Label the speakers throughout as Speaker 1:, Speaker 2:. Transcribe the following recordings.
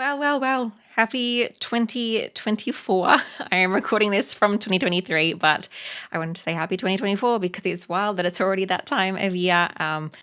Speaker 1: Well. Happy 2024. I am recording this from 2023, but I wanted to say happy 2024 because it's wild that it's already that time of year.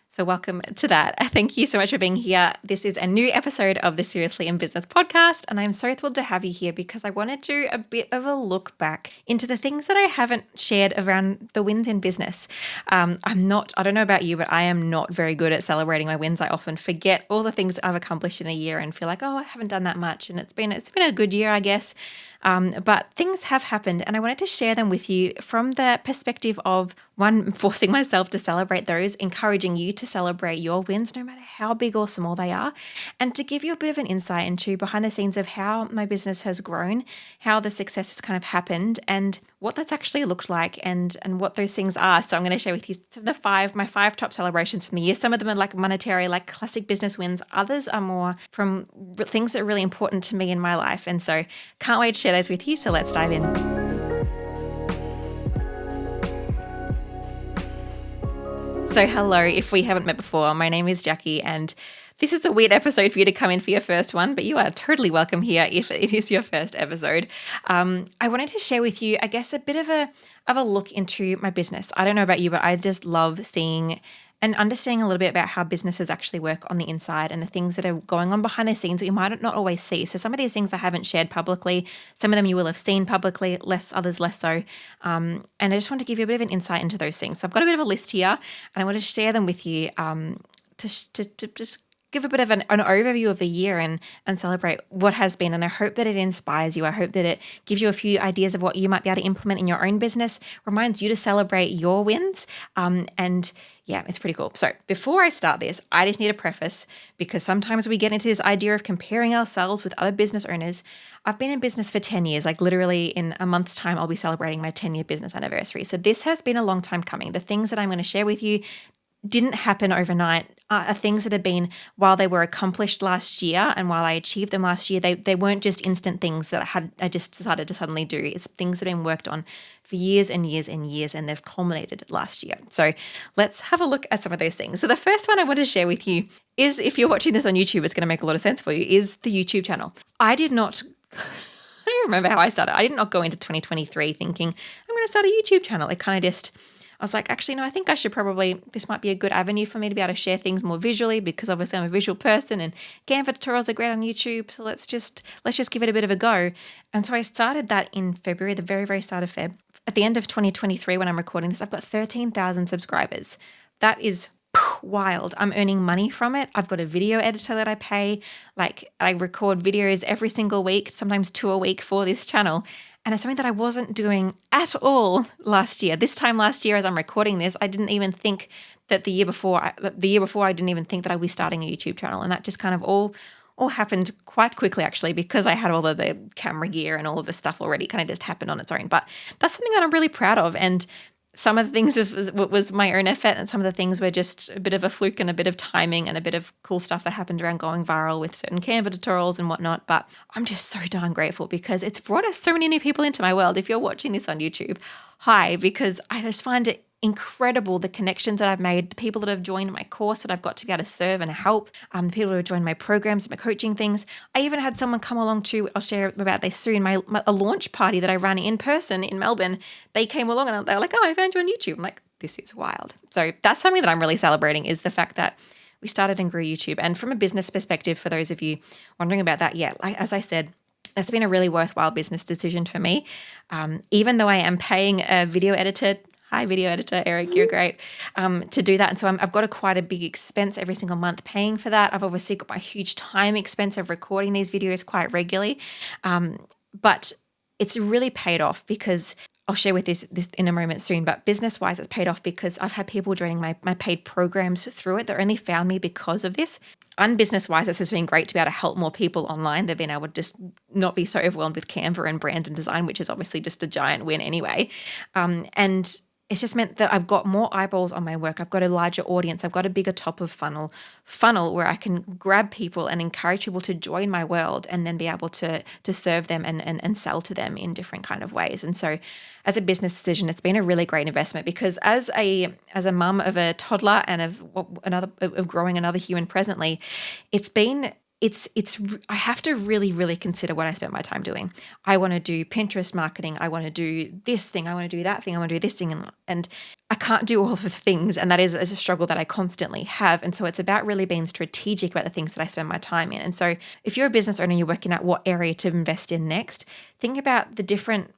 Speaker 1: So welcome to that. Thank you so much for being here. This is a new episode of the Seriously in Business podcast, and I'm so thrilled to have you here because I want to do a bit of a look back into the things that I haven't shared around the wins in business. I don't know about you, but I am not very good at celebrating my wins. I often forget all the things I've accomplished in a year and feel like, oh, I haven't done that much. And it's been a good year, I guess. But things have happened, and I wanted to share them with you from the perspective of one, forcing myself to celebrate those, encouraging you to celebrate your wins, no matter how big or small they are, and to give you a bit of an insight into behind the scenes of how my business has grown, how the success has kind of happened, and what that's actually looked like, and what those things are. So I'm going to share with you my five top celebrations from the year. Some of them are like monetary, like classic business wins. Others are more from things that are really important to me in my life. And so can't wait to share those with you. So let's dive in. So hello, if we haven't met before, my name is Jacqui, and this is a weird episode for you to come in for your first one, but you are totally welcome here if it is your first episode. I wanted to share with you, I guess, a bit of a look into my business. I don't know about you, but I just love seeing and understanding a little bit about how businesses actually work on the inside and the things that are going on behind the scenes that you might not always see. So some of these things I haven't shared publicly. Some of them you will have seen publicly, others less so. And I just want to give you a bit of an insight into those things. So I've got a bit of a list here, and I want to share them with you to just give a bit of an overview of the year and celebrate what has been. And I hope that it inspires you. I hope that it gives you a few ideas of what you might be able to implement in your own business, reminds you to celebrate your wins. And yeah, it's pretty cool. So before I start this, I just need a preface because sometimes we get into this idea of comparing ourselves with other business owners. I've been in business for 10 years, like literally in a month's time, I'll be celebrating my 10-year business anniversary. So this has been a long time coming. The things that I'm going to share with you didn't happen overnight, are things that have been, while they were accomplished last year and while I achieved them last year, they weren't just instant things that I just decided to suddenly do. It's things that have been worked on for years and years and years, and they've culminated last year. So let's have a look at some of those things. So the first one I want to share with you is, if you're watching this on YouTube, it's going to make a lot of sense for you, is the YouTube channel. I don't remember how I started. I did not go into 2023 thinking, I'm going to start a YouTube channel. It kind of just, I was like, actually, no, I think I should this might be a good avenue for me to be able to share things more visually, because obviously I'm a visual person and Canva tutorials are great on YouTube. So let's just give it a bit of a go. And so I started that in February, the very, very start of Feb. At the end of 2023, when I'm recording this, I've got 13,000 subscribers. That is wild. I'm earning money from it. I've got a video editor that I pay. Like, I record videos every single week, sometimes 2 a week for this channel. And it's something that I wasn't doing at all last year. This time last year, as I'm recording this, I didn't even think that the year before, I didn't even think that I'd be starting a YouTube channel. And that just kind of all happened quite quickly, actually, because I had all of the camera gear and all of the stuff already kind of just happened on its own. But that's something that I'm really proud of. And some of the things was my own effort, and some of the things were just a bit of a fluke and a bit of timing and a bit of cool stuff that happened around going viral with certain Canva tutorials and whatnot. But I'm just so darn grateful because it's brought us so many new people into my world. If you're watching this on YouTube, hi, because I just find it incredible, the connections that I've made, the people that have joined my course that I've got to be able to serve and help, the people who have joined my programs, my coaching things. I even had someone come along to, I'll share about this soon, a launch party that I ran in person in Melbourne. They came along and they were like, oh, I found you on YouTube. I'm like, this is wild. So that's something that I'm really celebrating, is the fact that we started and grew YouTube. And from a business perspective, for those of you wondering about that, yeah, like, as I said, that's been a really worthwhile business decision for me. Even though I am paying a video editor, hi, video editor, Eric, you're great, to do that. And so I've got quite a big expense every single month paying for that. I've obviously got my huge time expense of recording these videos quite regularly. But it's really paid off because I'll share with this in a moment soon, but business-wise, it's paid off because I've had people joining my paid programs through it that only found me because of this. Business-wise, this has been great to be able to help more people online. They've been able to just not be so overwhelmed with Canva and brand and design, which is obviously just a giant win anyway. And it's just meant that I've got more eyeballs on my work. I've got a larger audience. I've got a bigger top of funnel where I can grab people and encourage people to join my world and then be able to serve them and sell to them in different kind of ways. And so as a business decision, it's been a really great investment because as a mum of a toddler and of growing another human presently, it's been I have to really, really consider what I spend my time doing. I want to do Pinterest marketing. I want to do this thing. I want to do that thing. I want to do this thing. And I can't do all of the things. And that is a struggle that I constantly have. And so it's about really being strategic about the things that I spend my time in. And so if you're a business owner and you're working out what area to invest in next, think about the different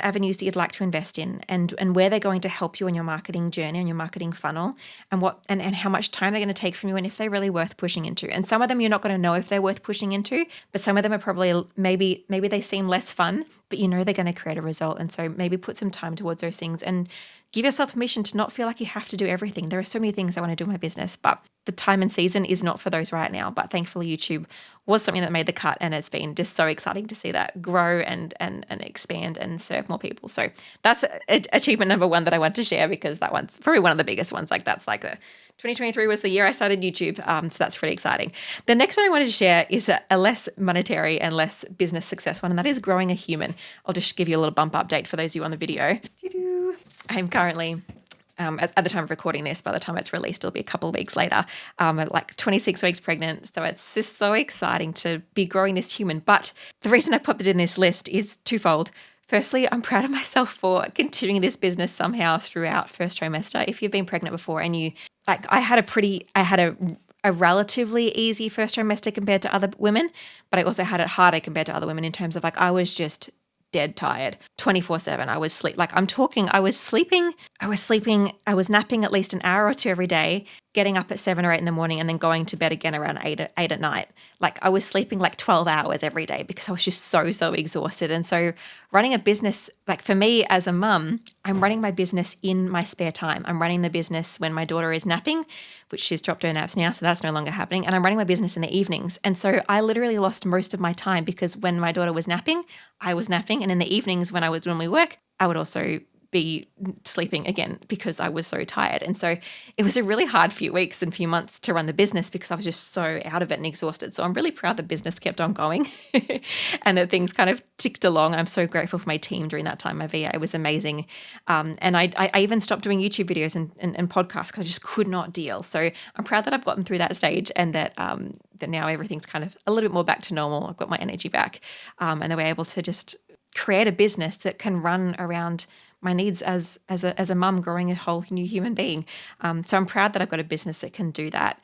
Speaker 1: avenues that you'd like to invest in and where they're going to help you on your marketing journey, on your marketing funnel, and how much time they're going to take from you, and if they're really worth pushing into. And some of them you're not going to know if they're worth pushing into, but some of them are probably maybe they seem less fun, but you know they're going to create a result. And so maybe put some time towards those things and give yourself permission to not feel like you have to do everything. There are so many things I want to do in my business, but the time and season is not for those right now. But thankfully, YouTube was something that made the cut, and it's been just so exciting to see that grow and expand and serve more people. So that's achievement number one that I want to share, because that one's probably one of the biggest ones. Like that's like 2023 was the year I started YouTube. So that's pretty exciting. The next one I wanted to share is a less monetary and less business success one, and that is growing a human. I'll just give you a little bump update for those of you on the video. I'm currently, at the time of recording this, by the time it's released, it'll be a couple of weeks later, like 26 weeks pregnant. So it's just so exciting to be growing this human. But the reason I popped it in this list is twofold. Firstly, I'm proud of myself for continuing this business somehow throughout first trimester. If you've been pregnant before and I had a relatively easy first trimester compared to other women, but I also had it harder compared to other women in terms of I was just dead tired 24/7. I was napping at least an hour or two every day, getting up at 7 or 8 in the morning, and then going to bed again around 8 at night. I was sleeping 12 hours every day because I was just so exhausted. And so running a business, for me as a mum, I'm running my business in my spare time. I'm running the business when my daughter is napping, which she's dropped her naps now, so that's no longer happening. And I'm running my business in the evenings. And so I literally lost most of my time because when my daughter was napping, I was napping. And in the evenings when we work, I would also be sleeping again because I was so tired. And so it was a really hard few weeks and few months to run the business because I was just so out of it and exhausted. So I'm really proud the business kept on going and that things kind of ticked along. I'm so grateful for my team during that time. My VA was amazing. And I even stopped doing YouTube videos and podcasts because I just could not deal. So I'm proud that I've gotten through that stage and that now everything's kind of a little bit more back to normal. I've got my energy back and that we're able to just create a business that can run around my needs as a mum growing a whole new human being. So I'm proud that I've got a business that can do that,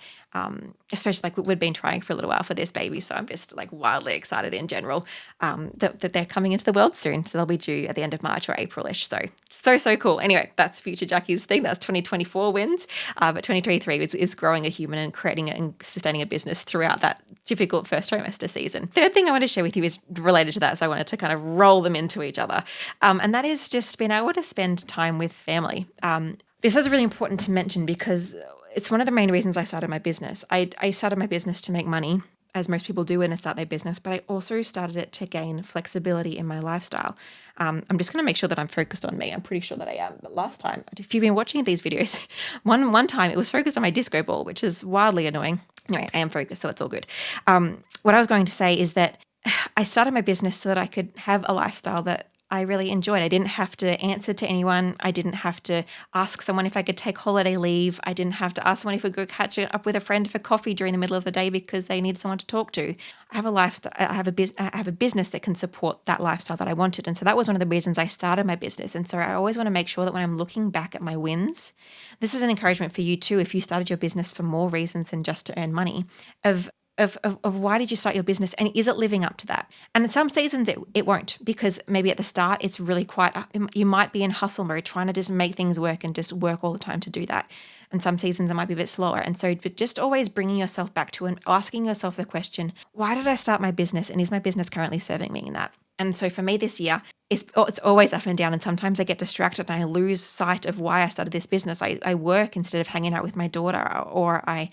Speaker 1: especially we've been trying for a little while for this baby. So I'm just wildly excited in general that they're coming into the world soon. So they'll be due at the end of March or April-ish. So cool. Anyway, that's future Jacqui's thing. That's 2024 wins. But 2023 is growing a human and creating and sustaining a business throughout that difficult first trimester season. Third thing I want to share with you is related to that. So I wanted to kind of roll them into each other. And that is just being able to spend time with family. This is really important to mention because it's one of the main reasons I started my business. I started my business to make money, as most people do when they start their business, but I also started it to gain flexibility in my lifestyle. I'm just going to make sure that I'm focused on me. I'm pretty sure that I am. But last time, if you've been watching these videos, one time it was focused on my disco ball, which is wildly annoying. Anyway, I am focused, so it's all good. What I was going to say is that I started my business so that I could have a lifestyle that I really enjoyed. I didn't have to answer to anyone. I didn't have to ask someone if I could take holiday leave. I didn't have to ask someone if I could catch up with a friend for coffee during the middle of the day because they needed someone to talk to. I have a lifestyle. I have a business that can support that lifestyle that I wanted. And so that was one of the reasons I started my business. And so I always want to make sure that when I'm looking back at my wins, this is an encouragement for you too, if you started your business for more reasons than just to earn money, of why did you start your business and is it living up to that? And in some seasons it won't, because maybe at the start it's really quite, you might be in hustle mode trying to just make things work and just work all the time to do that. And some seasons it might be a bit slower. And so but just always bringing yourself back to and asking yourself the question, why did I start my business and is my business currently serving me in that? And so for me this year, it's always up and down. And sometimes I get distracted and I lose sight of why I started this business. I work instead of hanging out with my daughter, or I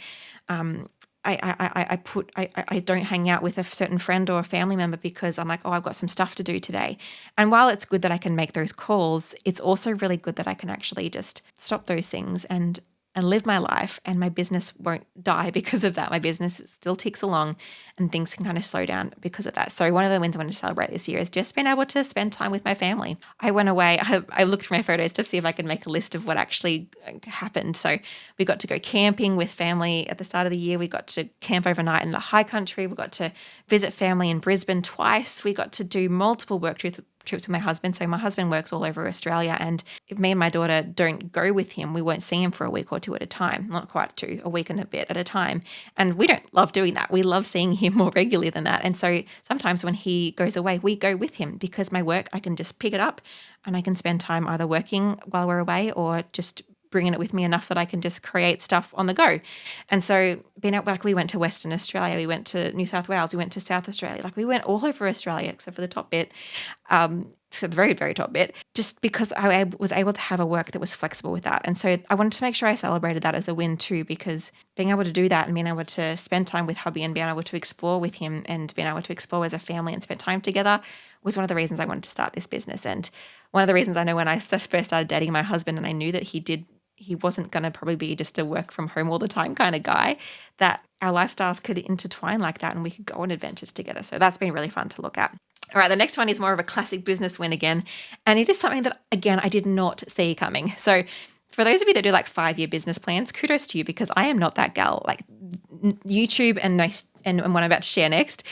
Speaker 1: don't hang out with a certain friend or a family member because I'm I've got some stuff to do today. And while it's good that I can make those calls, it's also really good that I can actually just stop those things and and live my life, and my business won't die because of that. My business still ticks along and things can kind of slow down because of that. So one of the wins I wanted to celebrate this year is just being able to spend time with my family. I went away. I looked through my photos to see if I could make a list of what actually happened. So we got to go camping with family at the start of the year. We got to camp overnight in the high country. We got to visit family in Brisbane twice. We got to do multiple work trips with my husband. So my husband works all over Australia, and if me and my daughter don't go with him, we won't see him for a week or two at a time. Not quite two, a week and a bit at a time. And we don't love doing that. We love seeing him more regularly than that. And so sometimes when he goes away, we go with him, because my work, I can just pick it up and I can spend time either working while we're away or just bringing it with me enough that I can just create stuff on the go. And so being out, like we went to Western Australia, we went to New South Wales, we went to South Australia, like we went all over Australia except for the top bit, so the very, very top bit, just because I was able to have a work that was flexible with that. And so I wanted to make sure I celebrated that as a win too, because being able to do that and being able to spend time with hubby and being able to explore with him and being able to explore as a family and spend time together was one of the reasons I wanted to start this business. And one of the reasons I know when I first started dating my husband, and I knew that he wasn't going to probably be just a work from home all the time kind of guy, that our lifestyles could intertwine like that and we could go on adventures together. So that's been really fun to look at. All right, the next one is more of a classic business win again. And it is something that, again, I did not see coming. So for those of you that do like 5-year business plans, kudos to you, because I am not that gal. Like YouTube and what I'm about to share next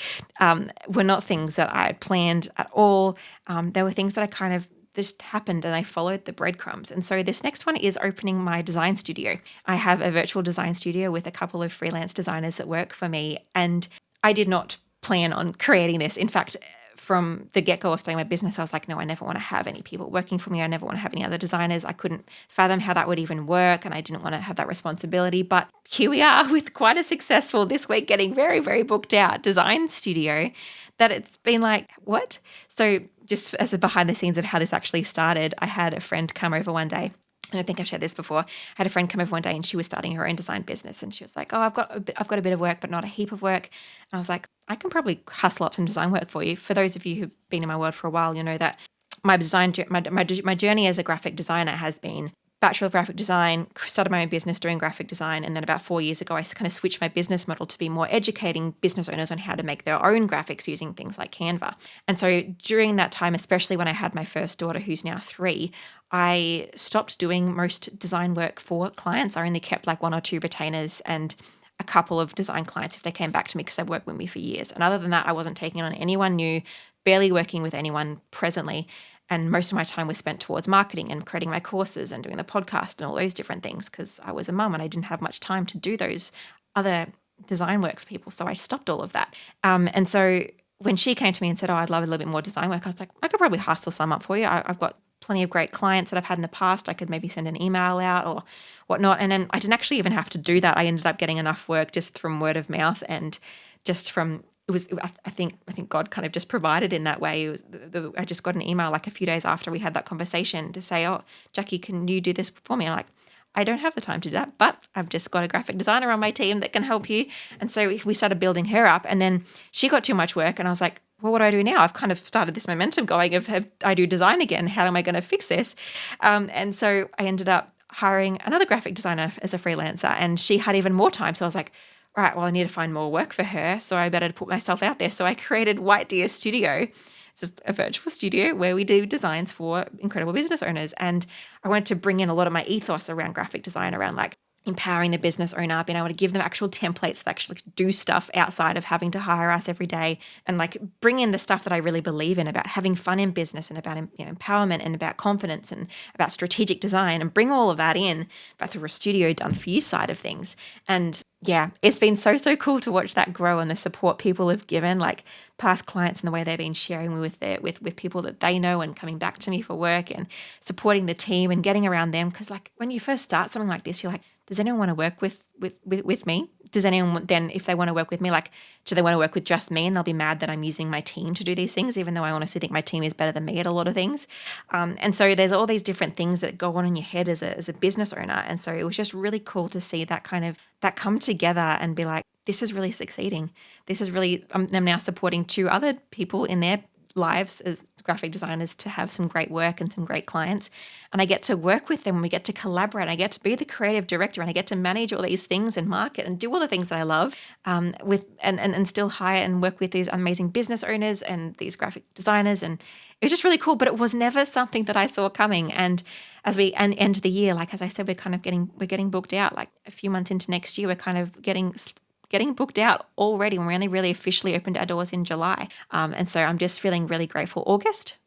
Speaker 1: were not things that I had planned at all. They were things that I kind of just happened and I followed the breadcrumbs. And so this next one is opening my design studio. I have a virtual design studio with a couple of freelance designers that work for me. And I did not plan on creating this. In fact, from the get-go of starting my business, I was like, no, I never want to have any people working for me. I never want to have any other designers. I couldn't fathom how that would even work, and I didn't want to have that responsibility. But here we are with quite a successful, this week getting very, very booked out design studio, that it's been like, what? So just as a behind the scenes of how this actually started, I had a friend come over one day. I don't think I've shared this before. I had a friend come over one day and she was starting her own design business, and she was like, oh, I've got a bit of work, but not a heap of work. And I was like, I can probably hustle up some design work for you. For those of you who've been in my world for a while, you know that my journey as a graphic designer has been Bachelor of Graphic Design, started my own business doing graphic design, and then about 4 years ago, I kind of switched my business model to be more educating business owners on how to make their own graphics using things like Canva. And so during that time, especially when I had my first daughter, who's now 3, I stopped doing most design work for clients. I only kept like 1 or 2 retainers and a couple of design clients if they came back to me because they've worked with me for years. And other than that, I wasn't taking on anyone new, barely working with anyone presently. And most of my time was spent towards marketing and creating my courses and doing the podcast and all those different things, because I was a mum and I didn't have much time to do those other design work for people. So I stopped all of that. And so when she came to me and said, oh, I'd love a little bit more design work, I was like, I could probably hustle some up for you. I've got plenty of great clients that I've had in the past. I could maybe send an email out or whatnot. And then I didn't actually even have to do that. I ended up getting enough work just from word of mouth and just from I think God kind of just provided in that way. I just got an email like a few days after we had that conversation to say, oh, Jacqui, can you do this for me? And I'm like, I don't have the time to do that, but I've just got a graphic designer on my team that can help you. And so we started building her up, and then she got too much work and I was like, well, what do I do now? I've kind of started this momentum going of I do design again. How am I going to fix this? And so I ended up hiring another graphic designer as a freelancer, and she had even more time. So I was like, all right, well, I need to find more work for her, so I better put myself out there. So I created White Deer Studio. It's just a virtual studio where we do designs for incredible business owners. And I wanted to bring in a lot of my ethos around graphic design, around like empowering the business owner, being able to give them actual templates that actually do stuff outside of having to hire us every day, and like bring in the stuff that I really believe in about having fun in business and about empowerment and about confidence and about strategic design, and bring all of that in, but through a studio done for you side of things. And yeah, it's been so cool to watch that grow and the support people have given, like past clients and the way they've been sharing with people that they know and coming back to me for work and supporting the team and getting around them. Because like when you first start something like this, you're like, does anyone want to work with me? Does anyone then, if they want to work with me, like, do they want to work with just me and they'll be mad that I'm using my team to do these things, even though I honestly think my team is better than me at a lot of things. And so there's all these different things that go on in your head as a business owner. And so it was just really cool to see that come together and be like, this is really succeeding. This is really, I'm now supporting 2 other people in their lives as graphic designers to have some great work and some great clients. And I get to work with them. We get to collaborate. I get to be the creative director, and I get to manage all these things and market and do all the things that I love, and still hire and work with these amazing business owners and these graphic designers. And it was just really cool, but it was never something that I saw coming. And as we end the year, like as I said, we're getting booked out. Like a few months into next year, we're kind of getting booked out already, and we only really officially opened our doors in July. And so I'm just feeling really grateful. August.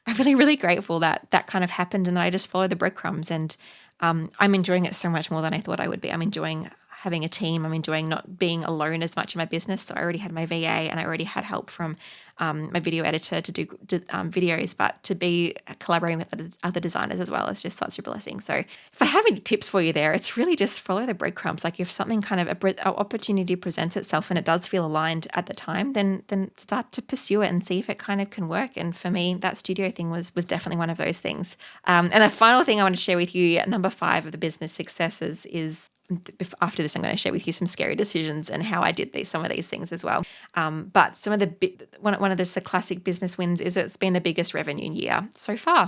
Speaker 1: I'm really, really grateful that kind of happened, and I just followed the breadcrumbs, and I'm enjoying it so much more than I thought I would be. I'm enjoying having a team. I'm enjoying not being alone as much in my business. So I already had my VA, and I already had help from my video editor to do videos, but to be collaborating with other designers as well is just such a blessing. So if I have any tips for you there, it's really just follow the breadcrumbs. Like if something kind of an opportunity presents itself and it does feel aligned at the time, then start to pursue it and see if it kind of can work. And for me, that studio thing was definitely one of those things. And the final thing I want to share with you, number 5 of the business successes, is after this, I'm going to share with you some scary decisions and how I did some of these things as well. But some of one of the classic business wins is it's been the biggest revenue year so far.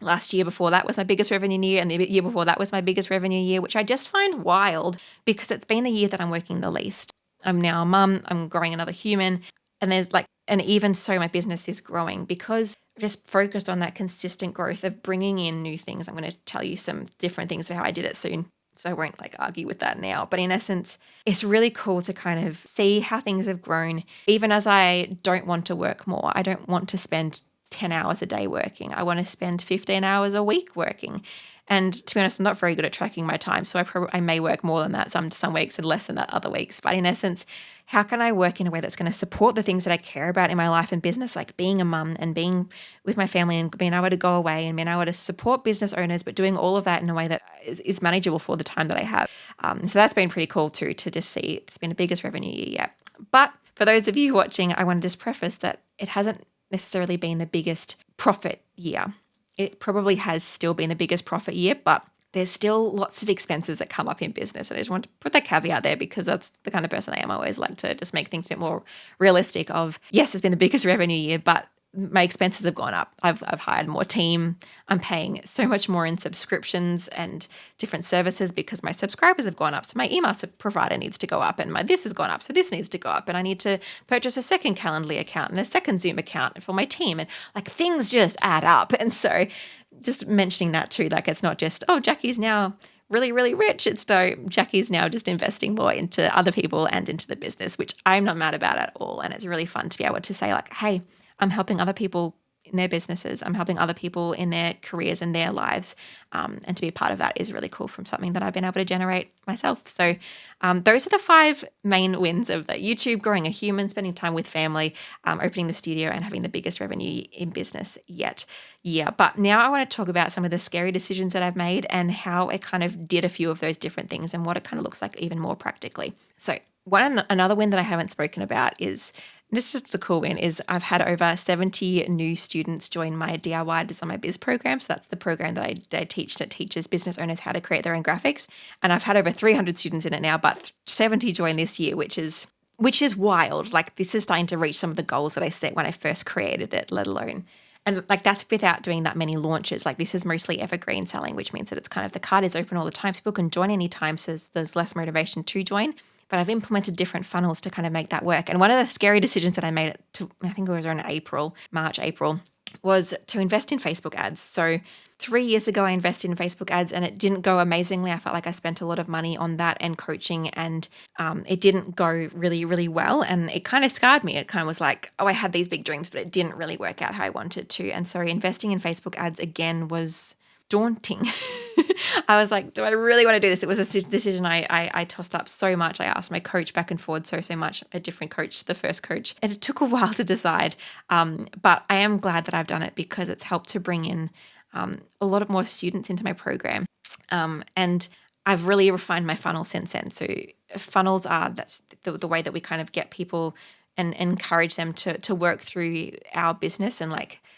Speaker 1: Last year before that was my biggest revenue year, and the year before that was my biggest revenue year, which I just find wild because it's been the year that I'm working the least. I'm now a mum, I'm growing another human, and even so my business is growing because I just focused on that consistent growth of bringing in new things. I'm going to tell you some different things of how I did it soon, so I won't argue with that now. But in essence, it's really cool to kind of see how things have grown. Even as I don't want to work more, I don't want to spend 10 hours a day working. I want to spend 15 hours a week working. And to be honest, I'm not very good at tracking my time. So I may work more than that some weeks and less than that other weeks. But in essence, how can I work in a way that's going to support the things that I care about in my life and business, like being a mum and being with my family and being able to go away and being able to support business owners, but doing all of that in a way that is manageable for the time that I have. So that's been pretty cool too, to just see it's been the biggest revenue year yet. But for those of you watching, I want to just preface that it hasn't necessarily been the biggest profit year. It probably has still been the biggest profit year, but there's still lots of expenses that come up in business. And I just want to put that caveat there because that's the kind of person I am. I always like to just make things a bit more realistic of, yes, it's been the biggest revenue year, but my expenses have gone up. I've hired more team. I'm paying so much more in subscriptions and different services because my subscribers have gone up. So my email provider needs to go up, and my this has gone up. So this needs to go up, and I need to purchase a second Calendly account and a second Zoom account for my team. And things just add up. And so just mentioning that too, it's not just, oh, Jacqui's now really, really rich. It's no, Jacqui's now just investing more into other people and into the business, which I'm not mad about at all. And it's really fun to be able to say hey, I'm helping other people in their businesses. I'm helping other people in their careers and their lives. And to be a part of that is really cool from something that I've been able to generate myself. So those are the 5 main wins of the YouTube, growing a human, spending time with family, opening the studio, and having the biggest revenue in business yet. Yeah, but now I want to talk about some of the scary decisions that I've made and how I kind of did a few of those different things and what it kind of looks like even more practically. So another win that I haven't spoken about is, this is just a cool win, is I've had over 70 new students join my DIY Design My Biz program. So that's the program that I teach that teaches business owners how to create their own graphics. And I've had over 300 students in it now, but 70 joined this year, which is wild. This is starting to reach some of the goals that I set when I first created it, let alone. And that's without doing that many launches. This is mostly evergreen selling, which means that it's kind of the card is open all the time. So people can join anytime, so there's less motivation to join. But I've implemented different funnels to kind of make that work. And one of the scary decisions that I made, I think it was around March, April, was to invest in Facebook ads. So 3 years ago, I invested in Facebook ads and it didn't go amazingly. I felt like I spent a lot of money on that and coaching, and it didn't go really, really well. And it kind of scarred me. It kind of was like, oh, I had these big dreams, but it didn't really work out how I wanted to. And so investing in Facebook ads again was daunting. I was like, do I really want to do this? It was a decision I tossed up so much. I asked my coach back and forward so much, a different coach to the first coach. And it took a while to decide. But I am glad that I've done it because it's helped to bring in a lot of more students into my program. And I've really refined my funnel since then. So funnels that's the way that we kind of get people and encourage them to work through our business and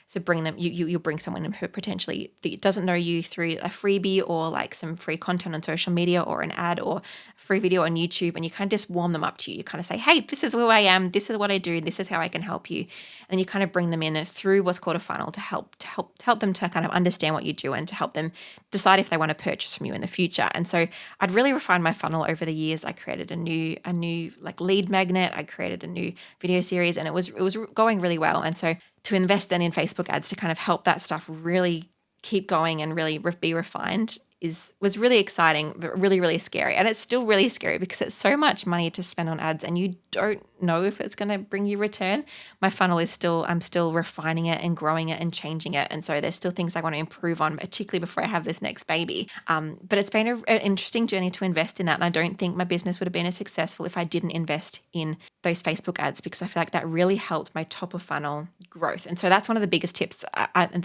Speaker 1: So bring them, you'll bring someone in who potentially that doesn't know you through a freebie or like some free content on social media or an ad or a free video on YouTube, and you kind of just warm them up to you. You kind of say, hey, this is who I am, this is what I do, this is how I can help you. And you kind of bring them in through what's called a funnel to help them to kind of understand what you do and to help them decide if they want to purchase from you in the future. And so I'd really refined my funnel over the years. I created a new like lead magnet. I created a new video series, and it was going really well. And so to invest then in Facebook ads to kind of help that stuff really keep going and really be refined was really exciting, but really, really scary. And it's still really scary because it's so much money to spend on ads and you don't know if it's going to bring you return. My funnel I'm still refining it and growing it and changing it. And so there's still things I want to improve on, particularly before I have this next baby. But it's been an interesting journey to invest in that. And I don't think my business would have been as successful if I didn't invest in those Facebook ads, because I feel like that really helped my top of funnel growth. And so that's one of the biggest tips.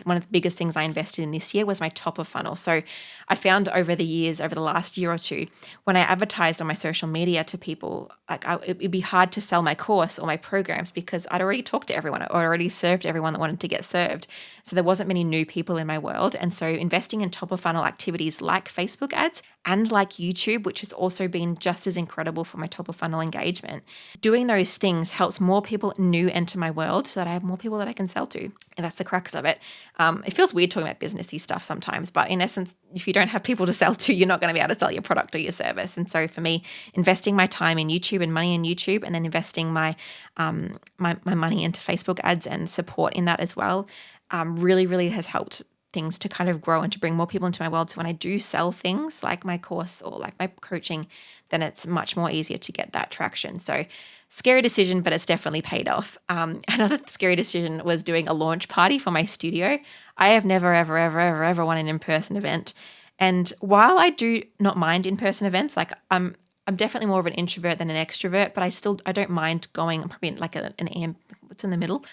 Speaker 1: One of the biggest things I invested in this year was my top of funnel. So I found over the last year or two, when I advertised on my social media to people, like it'd be hard to sell my course or my programs because I'd already talked to everyone. I already served everyone that wanted to get served. So there wasn't many new people in my world. And so investing in top of funnel activities like Facebook ads and like YouTube, which has also been just as incredible for my top of funnel engagement, doing those things helps more people new enter my world so that I have more people that I can sell to. And that's the crux of it. It feels weird talking about businessy stuff sometimes, but in essence, if you don't have people to sell to, you're not going to be able to sell your product or your service. And so for me, investing my time in YouTube and money in YouTube, and then investing my money into Facebook ads and support in that as well, really, really has helped things to kind of grow and to bring more people into my world. So when I do sell things like my course or like my coaching, then it's much more easier to get that traction. So scary decision, but it's definitely paid off. Another scary decision was doing a launch party for my studio. I have never, ever, ever, ever, ever won an in-person event. And while I do not mind in-person events, like I'm definitely more of an introvert than an extrovert, but I don't mind going. I'm probably like what's in the middle,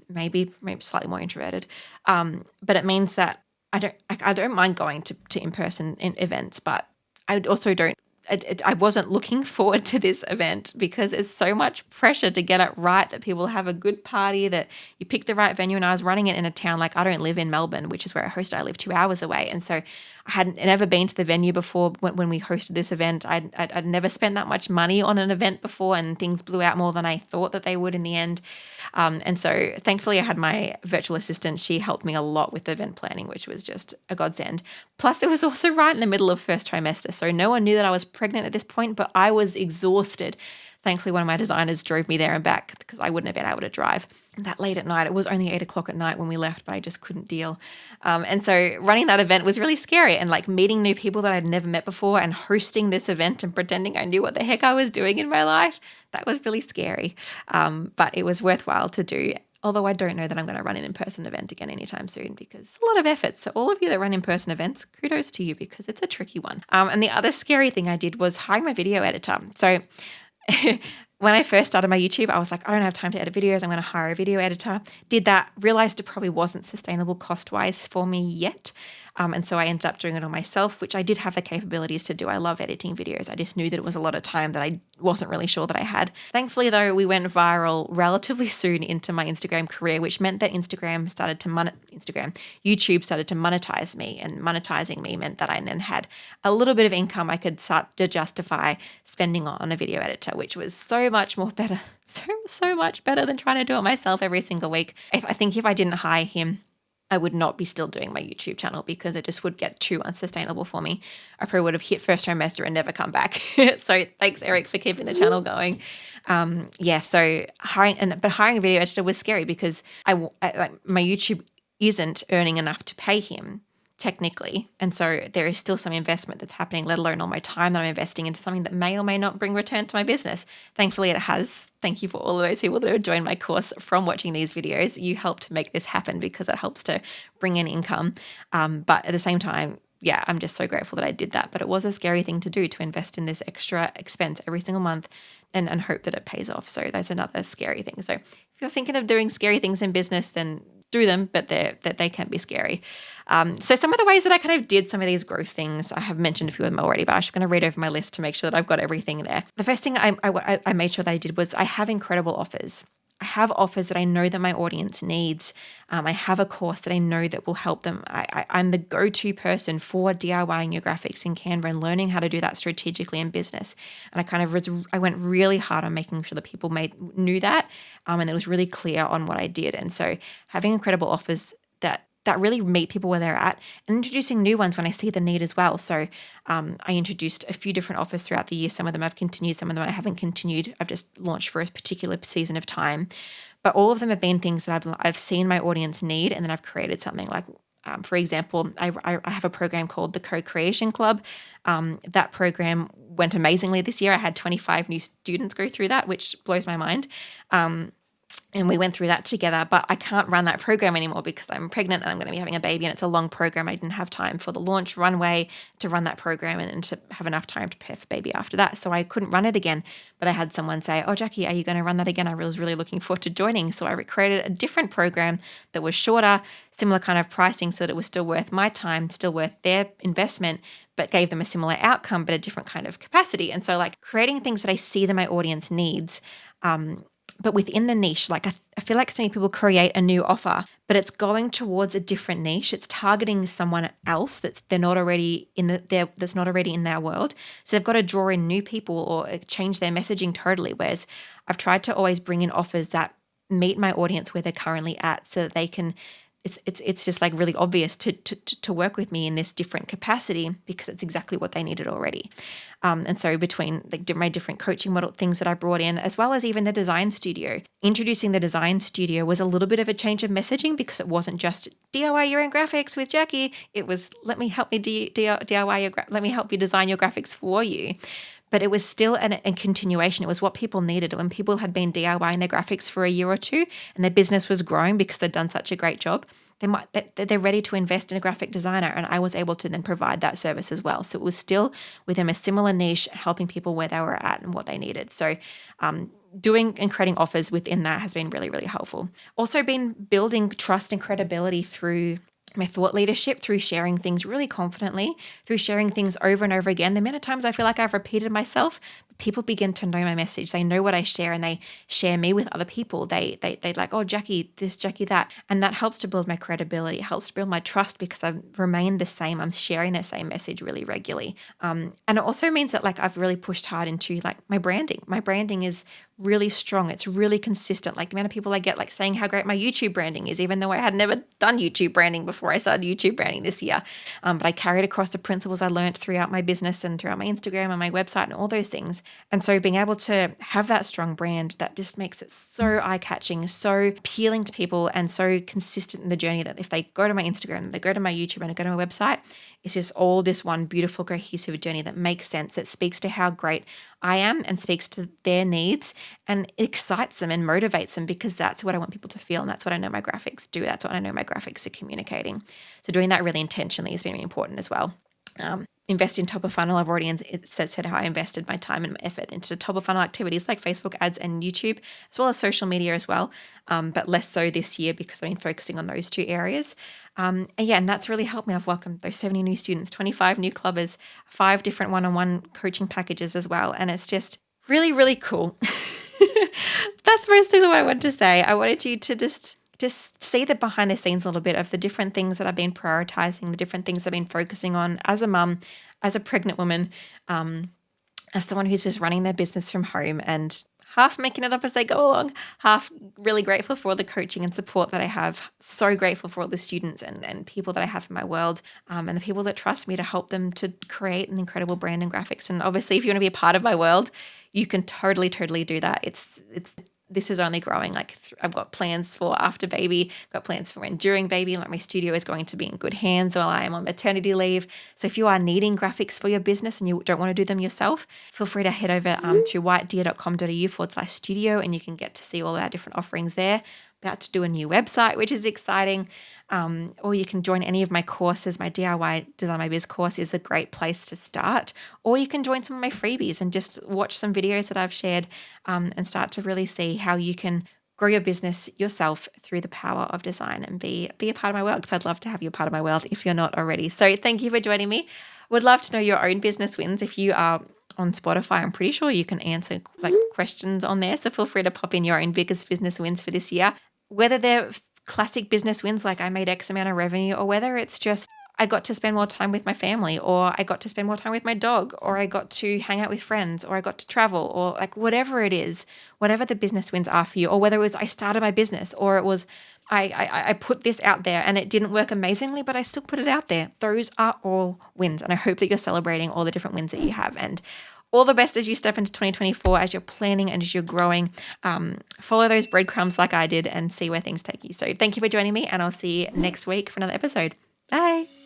Speaker 1: maybe slightly more introverted. But it means that I don't mind going to in-person events, but I also don't. I wasn't looking forward to this event because it's so much pressure to get it right, that people have a good party, that you pick the right venue. And I was running it in a town, like I don't live in Melbourne, which is where I host. I live 2 hours away. And so I hadn't never been to the venue before when we hosted this event. I'd never spent that much money on an event before, and things blew out more than I thought that they would in the end. And so thankfully I had my virtual assistant. She helped me a lot with the event planning, which was just a godsend. Plus it was also right in the middle of first trimester. So no one knew that I was pregnant at this point, but I was exhausted. Thankfully, one of my designers drove me there and back because I wouldn't have been able to drive that late at night. It was only 8:00 at night when we left, but I just couldn't deal. And so running that event was really scary, and like meeting new people that I'd never met before and hosting this event and pretending I knew what the heck I was doing in my life, that was really scary. But it was worthwhile to do. Although I don't know that I'm going to run an in-person event again anytime soon because it's a lot of effort. So all of you that run in-person events, kudos to you because it's a tricky one. And the other scary thing I did was hiring my video editor. So when I first started my YouTube, I was like, I don't have time to edit videos. I'm going to hire a video editor. Did that, realized it probably wasn't sustainable cost-wise for me yet. And so I ended up doing it all myself, which I did have the capabilities to do. I love editing videos. I just knew that it was a lot of time that I wasn't really sure that I had. Thankfully, though, we went viral relatively soon into my Instagram career, which meant that YouTube started to monetize me, and monetizing me meant that I then had a little bit of income I could start to justify spending on a video editor, which was so much more better, so much better than trying to do it myself every single week. I think if I didn't hire him, I would not be still doing my YouTube channel because it just would get too unsustainable for me. I probably would have hit first trimester and never come back. So thanks, Eric, for keeping the channel going. So hiring a video editor was scary because my YouTube isn't earning enough to pay him technically. And so there is still some investment that's happening, let alone all my time that I'm investing into something that may or may not bring return to my business. Thankfully, it has. Thank you for all of those people that have joined my course from watching these videos. You helped make this happen because it helps to bring in income. But at the same time, I'm just so grateful that I did that. But it was a scary thing to do, to invest in this extra expense every single month and hope that it pays off. So that's another scary thing. So if you're thinking of doing scary things in business, then do them, but they can be scary. So some of the ways that I kind of did some of these growth things, I have mentioned a few of them already, but I'm just going to read over my list to make sure that I've got everything there. The first thing I made sure that I did was I have incredible offers. I have offers that I know that my audience needs. I have a course that I know that will help them. I'm the go-to person for DIYing your graphics in Canva and learning how to do that strategically in business. And I went really hard on making sure that people knew that, and it was really clear on what I did. And so having incredible offers that really meet people where they're at, and introducing new ones when I see the need as well. So I introduced a few different offers throughout the year. Some of them I've continued, some of them I haven't continued. I've just launched for a particular season of time. But all of them have been things that I've seen my audience need, and then I've created something like, for example, I have a program called the Co-Creation Club. That program went amazingly this year. I had 25 new students go through that, which blows my mind. And we went through that together, but I can't run that program anymore because I'm pregnant and I'm going to be having a baby, and it's a long program. I didn't have time for the launch runway to run that program and to have enough time to prepare for baby after that. So I couldn't run it again, but I had someone say, "Oh, Jacqui, are you going to run that again?" I was really looking forward to joining. So I created a different program that was shorter, similar kind of pricing, so that it was still worth my time, still worth their investment, but gave them a similar outcome, but a different kind of capacity. And so like creating things that I see that my audience needs, but within the niche. Like I feel like so many people create a new offer, but it's going towards a different niche. It's targeting someone else that's not already in their world. So they've got to draw in new people or change their messaging totally. Whereas I've tried to always bring in offers that meet my audience where they're currently at, so that they can. It's just like really obvious to work with me in this different capacity, because it's exactly what they needed already. And so between my different coaching model things that I brought in, as well as even the design studio, introducing the design studio was a little bit of a change of messaging, because it wasn't just DIY your own graphics with Jacqui. It was let me help you let me help you design your graphics for you. But it was still a continuation. It was what people needed. When people had been DIYing their graphics for a year or two and their business was growing because they'd done such a great job, they're ready to invest in a graphic designer. And I was able to then provide that service as well. So it was still within a similar niche, helping people where they were at and what they needed. So doing and creating offers within that has been really, really helpful. Also been building trust and credibility through my thought leadership, through sharing things really confidently, through sharing things over and over again. The amount of times I feel like I've repeated myself, people begin to know my message. They know what I share, and they share me with other people. They like, "Oh, Jacqui this, Jacqui that." And that helps to build my credibility. It helps to build my trust, because I've remained the same. I'm sharing the same message really regularly. And it also means that like I've really pushed hard into like my branding. My branding is really strong. It's really consistent. Like the amount of people I get like saying how great my YouTube branding is, even though I had never done YouTube branding before I started YouTube branding this year. But I carried across the principles I learned throughout my business and throughout my Instagram and my website and all those things. And so being able to have that strong brand, that just makes it so eye-catching, so appealing to people, and so consistent in the journey, that if they go to my Instagram, they go to my YouTube, and they go to my website, it's just all this one beautiful, cohesive journey that makes sense, that speaks to how great I am and speaks to their needs, and excites them and motivates them, because that's what I want people to feel, and that's what I know my graphics do. That's what I know my graphics are communicating. So doing that really intentionally has been really important as well. Invest in top of funnel. I've already said how I invested my time and my effort into top of funnel activities like Facebook ads and YouTube, as well as social media as well, but less so this year because I've been focusing on those two areas. And that's really helped me. I've welcomed those 70 new students, 25 new clubbers, 5 different one-on-one coaching packages as well. And it's just really, really cool. That's mostly what I wanted to say. I wanted you to just see the behind the scenes a little bit of the different things that I've been prioritizing, the different things I've been focusing on as a mum, as a pregnant woman, as someone who's just running their business from home, and half making it up as they go along, half really grateful for all the coaching and support that I have. So grateful for all the students and people that I have in my world, and the people that trust me to help them to create an incredible brand and graphics. And obviously, if you want to be a part of my world, you can totally do that. This is only growing. Like I've got plans for after baby, got plans for when during baby. Like my studio is going to be in good hands while I am on maternity leave. So if you are needing graphics for your business and you don't want to do them yourself, feel free to head over to whitedeer.com.au/studio, and you can get to see all our different offerings there. About to do a new website, which is exciting. Or you can join any of my courses. My DIY Design My Biz course is a great place to start. Or you can join some of my freebies and just watch some videos that I've shared, and start to really see how you can grow your business yourself through the power of design, and be a part of my world, because I'd love to have you a part of my world if you're not already. So thank you for joining me. Would love to know your own business wins. If you are on Spotify. I'm pretty sure you can answer like questions on there. So feel free to pop in your own biggest business wins for this year, whether they're classic business wins like I made X amount of revenue, or whether it's just I got to spend more time with my family, or I got to spend more time with my dog, or I got to hang out with friends, or I got to travel, or like whatever it is, whatever the business wins are for you, or whether it was I started my business, or it was I put this out there and it didn't work amazingly, but I still put it out there. Those are all wins. And I hope that you're celebrating all the different wins that you have. And all the best as you step into 2024, as you're planning and as you're growing. Follow those breadcrumbs like I did and see where things take you. So thank you for joining me, and I'll see you next week for another episode. Bye.